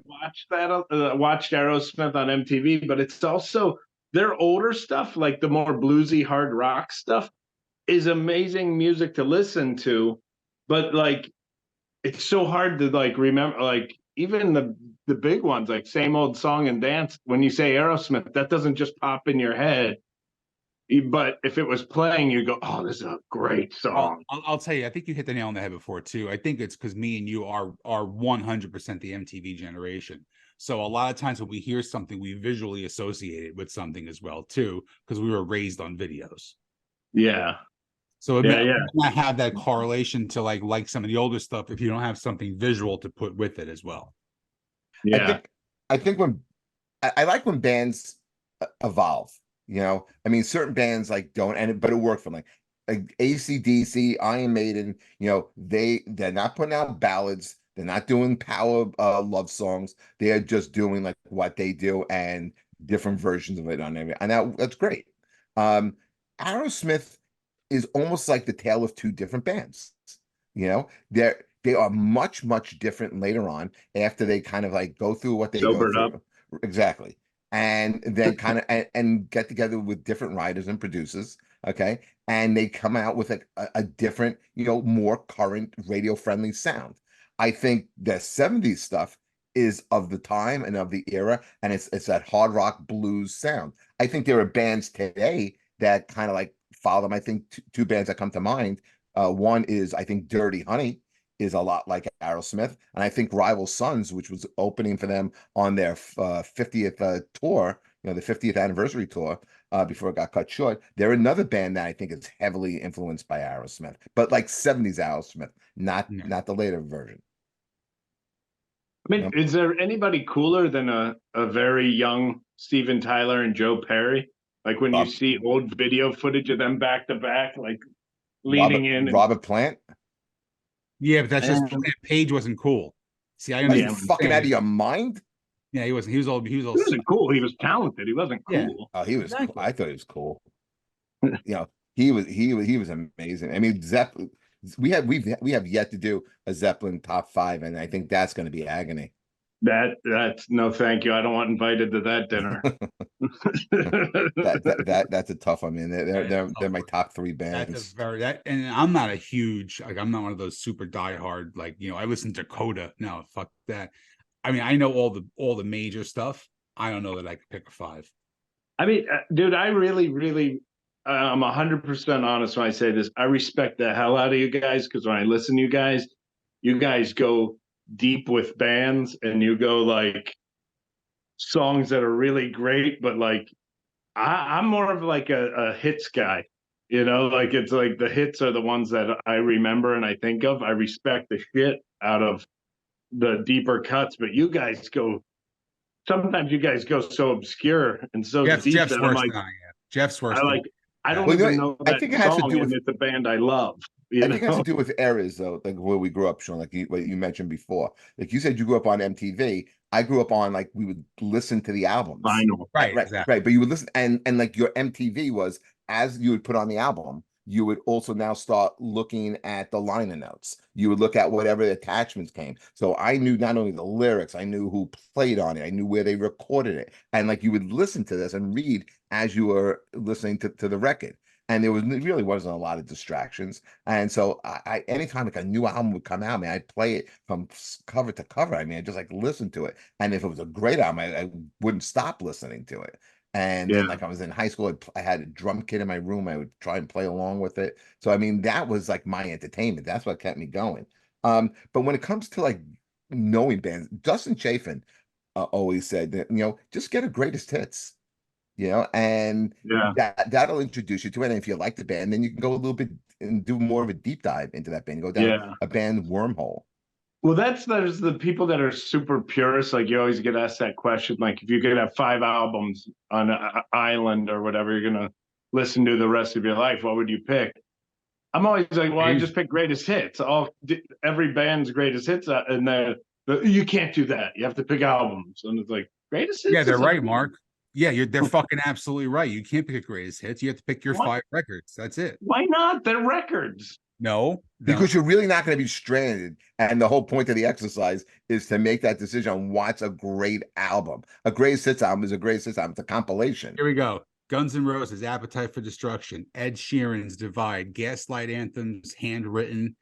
watched Aerosmith on MTV, but it's also their older stuff, like the more bluesy hard rock stuff, is amazing music to listen to. But like, it's so hard to like remember. Like even the big ones, like Same Old Song and Dance. When you say Aerosmith, that doesn't just pop in your head. But if it was playing, you go, "Oh, this is a great song." I'll tell you, I think you hit the nail on the head before too. I think it's because me and you are 100% the MTV generation. So a lot of times when we hear something, we visually associate it with something as well too, because we were raised on videos. Yeah. So it Yeah, may not have that correlation to like some of the older stuff if you don't have something visual to put with it as well. Yeah. I think when I like when bands evolve. I mean, certain bands like don't, but it worked for them. Like AC/DC, Iron Maiden. They're not putting out ballads. They're not doing power love songs. They're just doing like what they do and different versions of it on every. And that's great. Aerosmith is almost like the tale of two different bands. They are much, much different later on after they kind of like go through what they go Sobered through. up. Exactly. And then kind of and get together with different writers and producers. Okay. And they come out with a different, more current radio friendly sound. I think the 70s stuff is of the time and of the era, and it's that hard rock blues sound. I think there are bands today that kind of like follow them. I think two bands that come to mind. One is I think Dirty Honey, is a lot like Aerosmith, and I think Rival Sons, which was opening for them on their 50th tour, the 50th anniversary tour, before it got cut short, they're another band that I think is heavily influenced by Aerosmith, but like 70s Aerosmith, not Yeah. not the later version. I mean, is there anybody cooler than a very young Steven Tyler and Joe Perry? Like when you Rob, see old video footage of them back to back, like Robert leaning in and Robert Plant. Yeah, but that's just and Page wasn't cool. See, I Are you yeah, fucking out of understand. your mind? Yeah, he wasn't. He was old. He was he old. wasn't cool. He was talented. He wasn't Yeah, cool. Oh, he was cool. exactly. I thought he was cool. He was amazing. I mean, Zeppelin. We have yet to do a Zeppelin top five, and I think that's going to be agony. That's no thank you. I don't want invited to that dinner. That's a tough one. I mean, they're That is a they're, tough they're my one. top three That's a bands. very that, and I'm not a huge like I'm not one of those super diehard like I listen to Coda. No, fuck that. I mean, I know all the major stuff. I don't know that I could pick a five. I mean, dude, I really, really, I'm 100% honest when I say this. I respect the hell out of you guys because when I listen to you guys go deep with bands and you go like songs that are really great, but like I'm more of like a hits guy. Like it's like the hits are the ones that I remember and I think of. I respect the shit out of the deeper cuts, but sometimes you guys go so obscure and so deep Jeff's that I'm worse like, than I am. Jeff's I worse than like, I yeah. don't Well, even know I that think it has to song, do and with it's a band I love. I think it has to do with eras, though, like where we grew up, Sean, like what you mentioned before. Like you said, you grew up on MTV. I grew up on like we would listen to the albums. Vinyl. Right, Right, exactly. right. But you would listen, and like your MTV was as you would put on the album, you would also now start looking at the liner notes. You would look at whatever attachments came. So I knew not only the lyrics, I knew who played on it, I knew where they recorded it. And like you would listen to this and read as you were listening to the record. And really wasn't a lot of distractions. And so anytime like a new album would come out, man, I'd play it from cover to cover. I mean, I just like listen to it. And if it was a great album, I wouldn't stop listening to it. And then, Yeah. like, I was in high school, I had a drum kit in my room. I would try and play along with it. So, I mean, that was like my entertainment. That's what kept me going. But when it comes to like knowing bands, Dustin Chafin always said that, just get a greatest hits, and Yeah. that'll introduce you to it. And if you like the band, then you can go a little bit and do more of a deep dive into that band, go down Yeah. a band wormhole. Well, there's the people that are super purists. Like you always get asked that question. Like if you could have 5 albums on an island or whatever, you're gonna listen to the rest of your life. What would you pick? I'm always like, well, I just pick greatest hits. Every band's greatest hits, and you can't do that. You have to pick albums, and it's like greatest hits. Yeah, they're right, Mark. Yeah, they're fucking absolutely right. You can't pick a greatest hits. You have to pick your What? 5 records. That's it. Why not? They're records. No. Because you're really not going to be stranded. And the whole point of the exercise is to make that decision on what's a great album. A greatest hits album is a greatest hits album. It's a compilation. Here we go. Guns N' Roses, Appetite for Destruction, Ed Sheeran's Divide, Gaslight Anthems, Handwritten.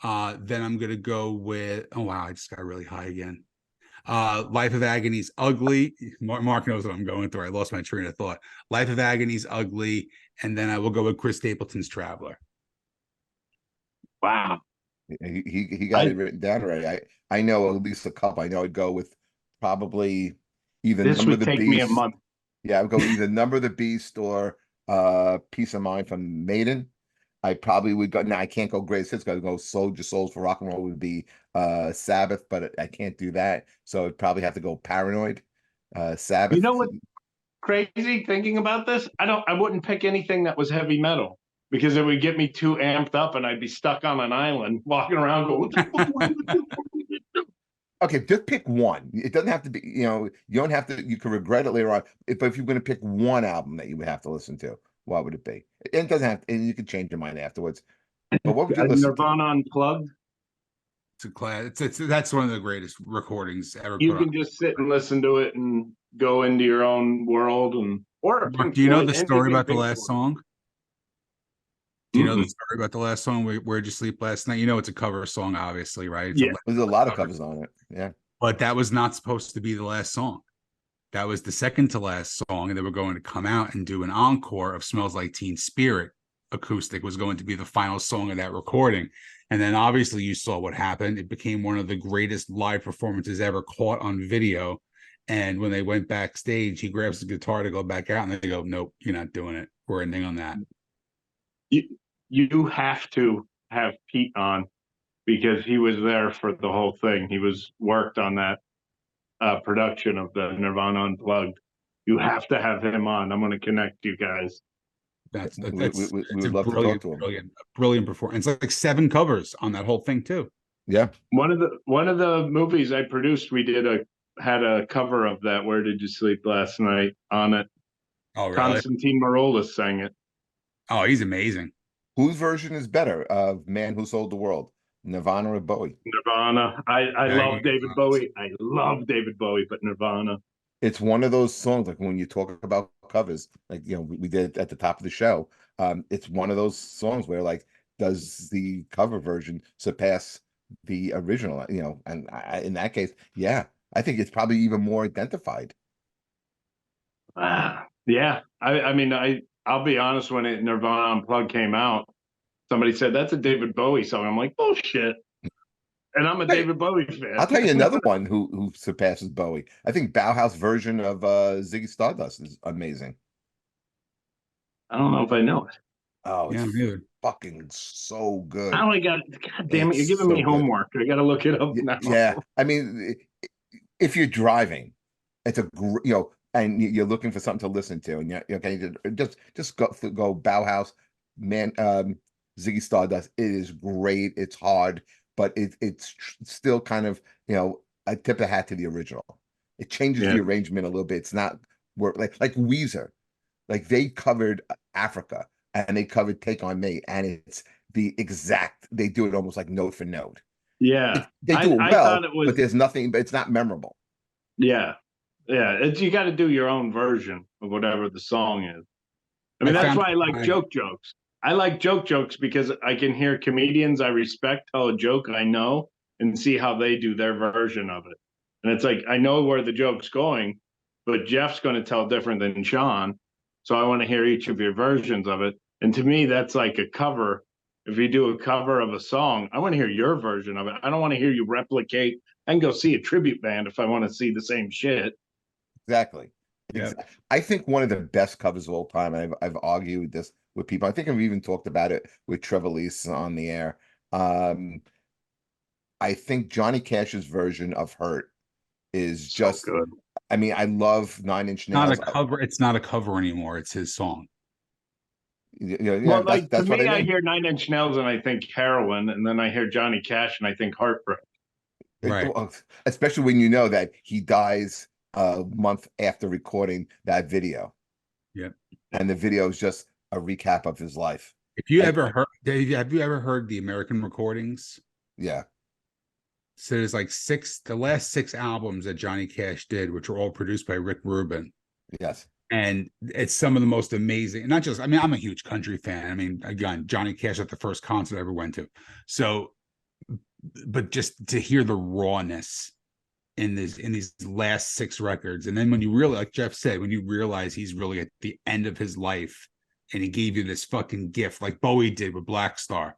Then I'm gonna go with wow, I just got really high again. Life of Agony's Ugly. Mark knows what I'm going through. I lost my train of thought. Life of Agony's Ugly, and then I will go with Chris Stapleton's Traveler. Wow. He got it written down already. I know at least a couple. I know I'd go with probably either This Number would the take me a Beast. month. Yeah, I would go either Number the Beast or Peace of Mind from Maiden. I probably would go. Now I can't go greatest hits. Got to go Soldier Souls for Rock and Roll would be Sabbath, but I can't do that. So I'd probably have to go Paranoid. Sabbath. You know what? Crazy thinking about this. I wouldn't pick anything that was heavy metal because it would get me too amped up, and I'd be stuck on an island walking around going. Okay, just pick one. It doesn't have to be, you don't have to, you can regret it later on. But if you're going to pick one album that you would have to listen to, what would it be? It doesn't have, and you can change your mind afterwards. But what would you listen to? Nirvana Unplugged. It's a class. That's one of the greatest recordings ever. You can just sit and listen to it and go into your own world. Do you know the story about the last song? Do you know the story about the last song? Where'd you sleep last night? It's a cover song, obviously, right? There's a lot of covers on it. Yeah. But that was not supposed to be the last song. That was the second to last song. And they were going to come out and do an encore of Smells Like Teen Spirit acoustic was going to be the final song of that recording. And then obviously you saw what happened. It became one of the greatest live performances ever caught on video. And when they went backstage, he grabs the guitar to go back out, and they go, "Nope, you're not doing it. We're ending on that." You have to have Pete on because he was there for the whole thing. He was worked on that production of the Nirvana Unplugged. You have to have him on. I'm going to connect you guys. That's We a would love to talk to him. brilliant performance. It's like 7 covers on that whole thing too. Yeah. One of the movies I produced, we had a cover of that. Where Did You Sleep Last Night on it. Oh, really? Constantine Maroulis sang it. Oh, he's amazing. Whose version is better of Man Who Sold the World, Nirvana or Bowie? Nirvana. I love David Bowie. I love David Bowie, but Nirvana. It's one of those songs, like when you talk about covers, like, you know, we did at the top of the show. It's one of those songs where, like, does the cover version surpass the original? You know, and in that case, yeah, I think it's probably even more identified. Yeah. I mean, I'll be honest. When Nirvana Unplugged came out, somebody said that's a David Bowie song. I'm like, bullshit. And I'm a David Bowie fan. I'll tell you another one who surpasses Bowie. I think Bauhaus version of Ziggy Stardust is amazing. I don't know if I know it. Oh, it's Yeah, fucking so good. Oh, God damn it! It's You're giving so me good. homework. I got to look it up now. Yeah, I mean, if you're driving, it's a you know, and you're looking for something to listen to, and you're okay, just go Bauhaus, man, Ziggy Stardust. It is great. It's hard, but it's still kind of, you know, a tip of hat to the original. It changes the arrangement a little bit. It's not work like Weezer, like they covered Africa and they covered Take on Me, and it's the exact. They do it almost like note for note. Yeah, They do it I well, thought it was, but there's nothing. But it's not memorable. yeah, you got to do your own version of whatever the song is. I mean, that's why I like joke jokes. I like joke jokes because I can hear comedians I respect tell a joke I know and see how they do their version of it. And it's like, I know where the joke's going, but Jeff's going to tell different than Sean. So I want to hear each of your versions of it. And to me, that's like a cover. If you do a cover of a song, I want to hear your version of it. I don't want to hear you replicate. I can go see a tribute band if I want to see the same shit. Exactly. Yeah. I think one of the best covers of all time. I've argued this with people. I think I've even talked about it with Trevor Lees on the air. I think Johnny Cash's version of "Hurt" is just good. I mean, I love Nine Inch Nails. Not a cover. It's not a cover anymore. It's his song. Yeah, well, like that's to what me, I I mean. hear Nine Inch Nails and I think heroin, and then I hear Johnny Cash and I think heartbreak. Right. Especially when you know that he dies a month after recording that video. Yeah. And the video is just a recap of his life. If you ever heard, Dave, have you ever heard the American recordings? Yeah. So there's like the last 6 albums that Johnny Cash did, which were all produced by Rick Rubin. Yes. And it's some of the most amazing, not just, I mean, I'm a huge country fan. I mean, again, Johnny Cash at the first concert I ever went to. So, but just to hear the rawness in these last 6 records. And then when you really, like Jeff said, when you realize he's really at the end of his life and he gave you this fucking gift like Bowie did with Black Star.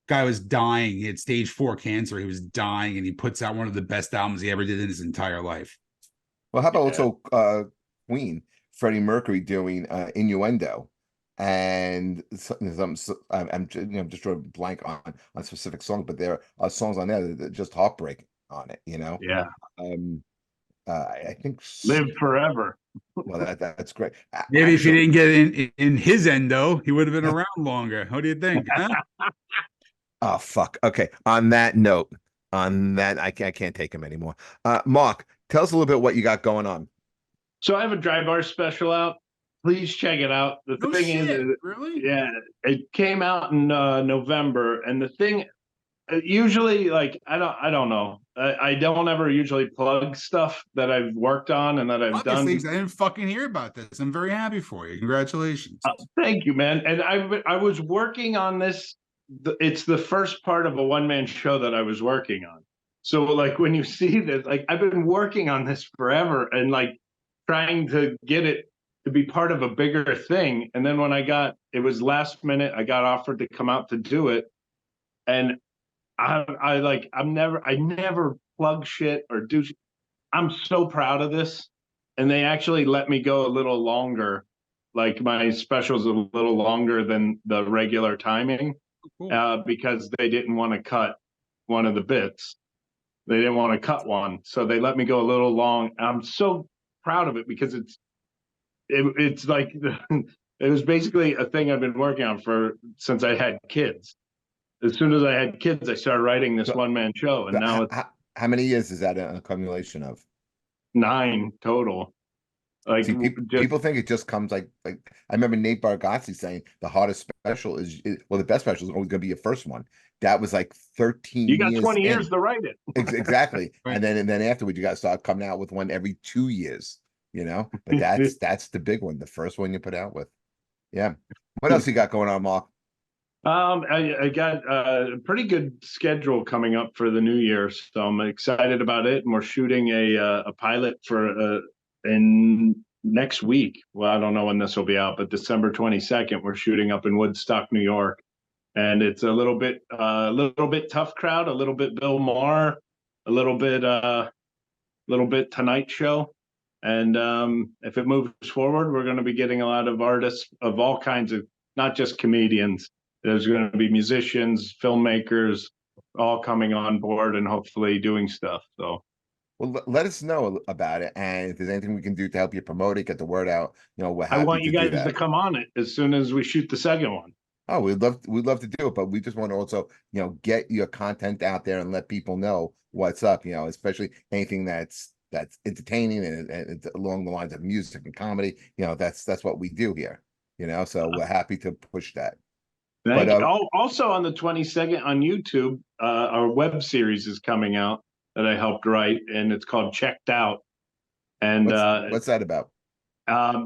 Guy was dying. He had stage 4 cancer. He was dying, and he puts out one of the best albums he ever did in his entire life. Well, how about also Queen, Freddie Mercury doing Innuendo, and I'm just drawing a blank on specific songs, but there are songs on there that are just heartbreaking on it. You know. Yeah. I think Live Forever. Well, that's great. Maybe if he didn't get in his endo, he would have been around longer. What do you think? Huh? Oh, fuck. Okay. On that note, I can't take him anymore. Mark, tell us a little bit what you got going on. So I have a dry bar special out. Please check it out. The thing is, really? Yeah, it came out in November, and the thing usually, like, I don't know. I don't ever usually plug stuff that I've worked on and that I've done. I didn't fucking hear about this. I'm very happy for you. Congratulations. Thank you, man. And I was working on this. It's the first part of a one-man show that I was working on. So like when you see this, like I've been working on this forever and like trying to get it to to be part of a bigger thing. And then when it was last minute, I got offered to come out to do it. And I never plug shit or do. I'm so proud of this. And they actually let me go a little longer. Like my special's a little longer than the regular timing, because they didn't want to cut one of the bits. They didn't want to cut one. So they let me go a little long. I'm so proud of it because it's like, it was basically a thing I've been working on since I had kids. As soon as I had kids, I started writing this one-man show, and now it's how many years is that an accumulation of? 9 total. Like, See, people think it just comes like I remember Nate Bargatze saying the hardest special well, the best special is always going to be your first one. That was like 13 you got years 20 years in. to write it. Exactly. Right. And then afterward, you got to start coming out with one every 2 years, but that's the big one, the first one you put out with. Yeah. What else you got going on, Mark? I got a pretty good schedule coming up for the new year, so I'm excited about it. And we're shooting a pilot for in next week. Well, I don't know when this will be out, but December 22nd, we're shooting up in Woodstock, New York, and it's a little bit tough crowd, a little bit Bill Maher, a little bit Tonight Show. And if it moves forward, we're going to be getting a lot of artists of all kinds of, not just comedians. There's going to be musicians, filmmakers, all coming on board and hopefully doing stuff. So, well, let us know about it, and if there's anything we can do to help you promote it, get the word out, we're I happy want you to do guys to that. come on it as soon as we shoot the second one. Oh, we'd love to do it, but we just want to also, get your content out there and let people know what's up, especially anything that's entertaining and it's along the lines of music and comedy. That's what we do here, so we're happy to push that. Thank you. Also on the 22nd on YouTube, our web series is coming out that I helped write, and it's called Checked Out. And what's that about?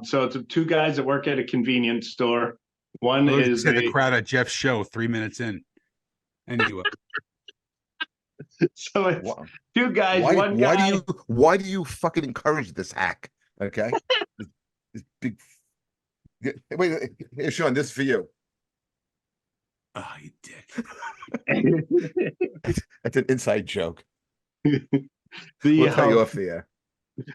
so it's 2 guys that work at a convenience store. One is the crowd at Jeff's show 3 minutes in. Anyway, so it's 2 guys. One guy. Why do you fucking encourage this hack? Okay, this big. Wait, here, Sean, this is for you. oh, you dick. That's an inside joke. We'll tell you off the air.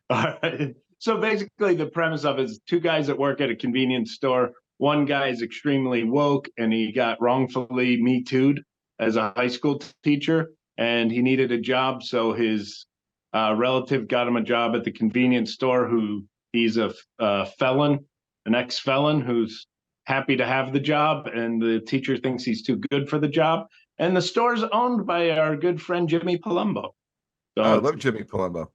All right. So basically, the premise of it is 2 guys that work at a convenience store. One guy is extremely woke, and he got wrongfully Me Too'd as a high school teacher, and he needed a job. So his relative got him a job at the convenience store. He's a felon, an ex-felon who's happy to have the job, and the teacher thinks he's too good for the job. And the store's owned by our good friend Jimmy Palumbo. So I love Jimmy Palumbo.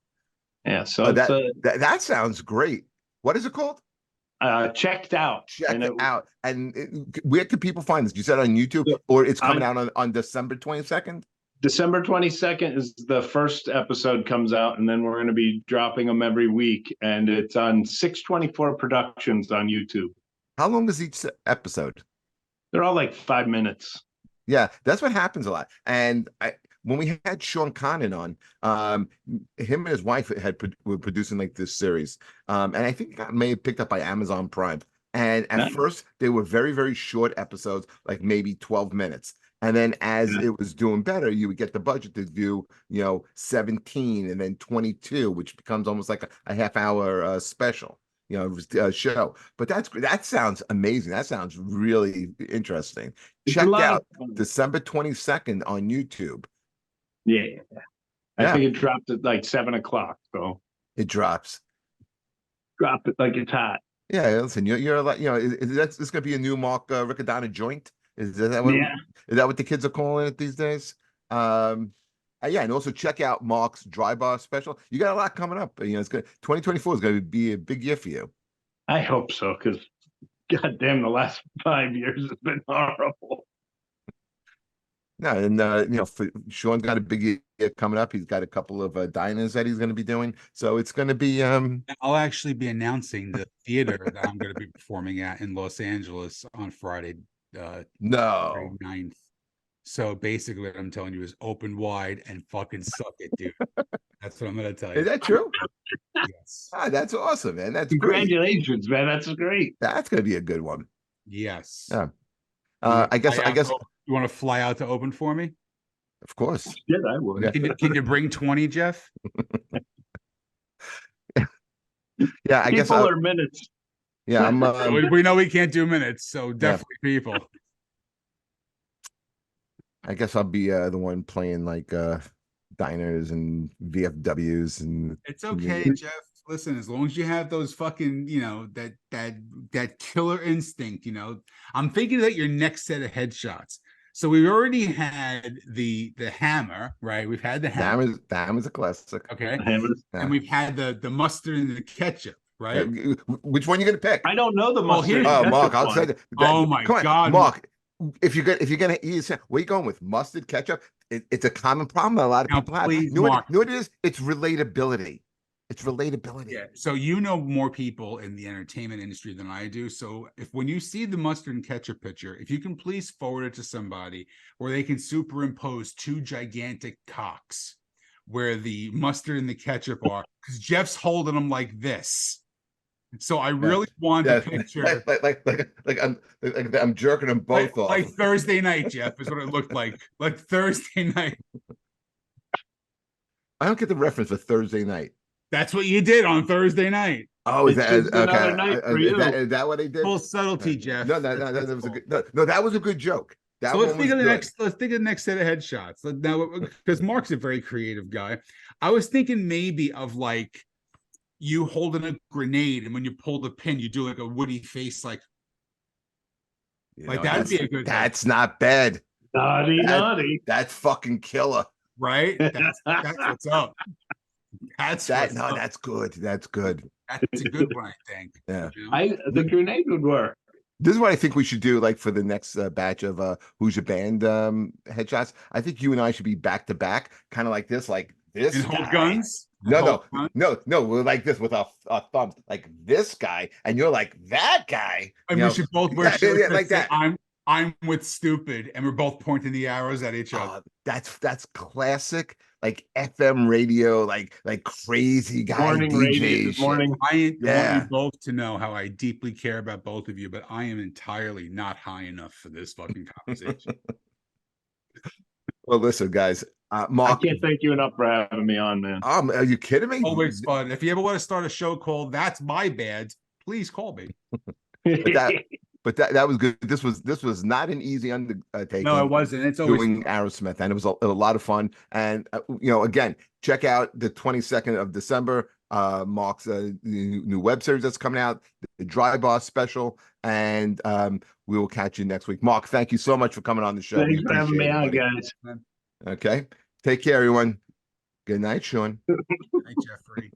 Yeah, so that sounds great. What is it called? Checked Out. Out. And where can people find this? You said on YouTube, or it's coming out on December 22nd? December 22nd is the first episode comes out, and then we're going to be dropping them every week. And it's on 624 Productions on YouTube. How long is each episode? They're all like 5 minutes. Yeah, that's what happens a lot. And when we had Sean Connon on, him and his wife were producing like this series, and I think it may have picked up by Amazon Prime. And at first, they were very, very short episodes, like maybe 12 minutes. And then as it was doing better, you would get the budget to do, 17 and then 22, which becomes almost like a half-hour special, show. But that sounds amazing. That sounds really interesting. Check out December 22nd on YouTube. Yeah. I think it dropped at like 7:00. So it drops. Drop it like it's hot. Yeah, listen, you're like, it's going to be a new Mark Riccadonna joint. Is that what the kids are calling it these days? Yeah, and also check out Mark's Dry Bar special. You got a lot coming up. It's good. 2024 is going to be a big year for you. I hope so, because goddamn, the last 5 years has been horrible. No, and Sean's got a big year coming up. He's got a couple of diners that he's going to be doing. So it's going to be. I'll actually be announcing the theater that I'm going to be performing at in Los Angeles on Friday. No. 9th. So basically, what I'm telling you is open wide and fucking suck it, dude. That's what I'm gonna tell Is you. that true? Yes. Ah, that's awesome, man. That's great. Congratulations, man. That's great. That's gonna be a good one. Yes. Yeah. You wanna I guess. fly out to- you want to fly out to open for me? Of course. Shit, I would. Yeah. Can you bring 20, Jeff? Yeah. I guess. People are minutes. Yeah. I'm. We know we can't do minutes, so definitely people. I guess I'll be the one playing like diners and VFWs and It's okay, Jeff. Listen, as long as you have those fucking, that killer instinct, I'm thinking that your next set of headshots. So we've already had the hammer, right? We've had the hammer. Hammer's a classic. Okay. Yeah. And we've had the mustard and the ketchup, right? Which one you gonna pick? I don't know the Well, mustard. here's- Oh, ketchup Mark, I'll one. say that. Oh my Come on, God, Mark. If you're gonna eat, where you going with mustard, ketchup? It's a common problem that a lot of Now, people have. please, You know Mark. what it is? It's relatability. It's relatability. Yeah. So you know more people in the entertainment industry than I do. So when you see the mustard and ketchup picture, if you can please forward it to somebody where they can superimpose two gigantic cocks where the mustard and the ketchup are, because Jeff's holding them like this. So I really want the picture. Like I'm jerking them both off. Like Thursday night, Jeff, is what it looked like. Like Thursday night. I don't get the reference for Thursday night. That's what you did on Thursday night. Oh, is It's that just another night for you. Is that what they did? Full subtlety, Jeff. No, that was a good. No, that was a good joke. That So one let's was think of the good. next. Let's think of the next set of headshots. Now, because Mark's a very creative guy, I was thinking maybe of like you holding a grenade, and when you pull the pin, you do like a Woody face, like that'd be a good. That's not bad. Naughty. That's fucking killer. Right. That's what's up. That's No, that's good. That's good. That's a good one, I think. Yeah. The grenade would work. This is what I think we should do, like for the next batch of Who's Your Band headshots. I think you and I should be back to back, kind of like this And hold guy. guns. No. We're like this with our thumbs, like this guy, and you're like that guy. And we should both wear shirts that like say, that. I'm with stupid, and we're both pointing the arrows at each other. That's classic, like FM radio, like crazy guy Morning DJ radio. shit. Morning. I want you both to know how I deeply care about both of you, but I am entirely not high enough for this fucking conversation. Well, listen, guys. Mark, I can't thank you enough for having me on, man. are you kidding me? Always fun. If you ever want to start a show called "That's My Bad," please call me. But that was good. This was not an easy undertaking. No, it wasn't. It's always doing Aerosmith, and it was a lot of fun. And again, check out the 22nd of December. Mark's new web series that's coming out, the Dry Bar special, and we will catch you next week. Mark, thank you so much for coming on the show. Thanks for having me on, guys. Okay, take care, everyone. Good night, Sean. Hey, Jeffrey.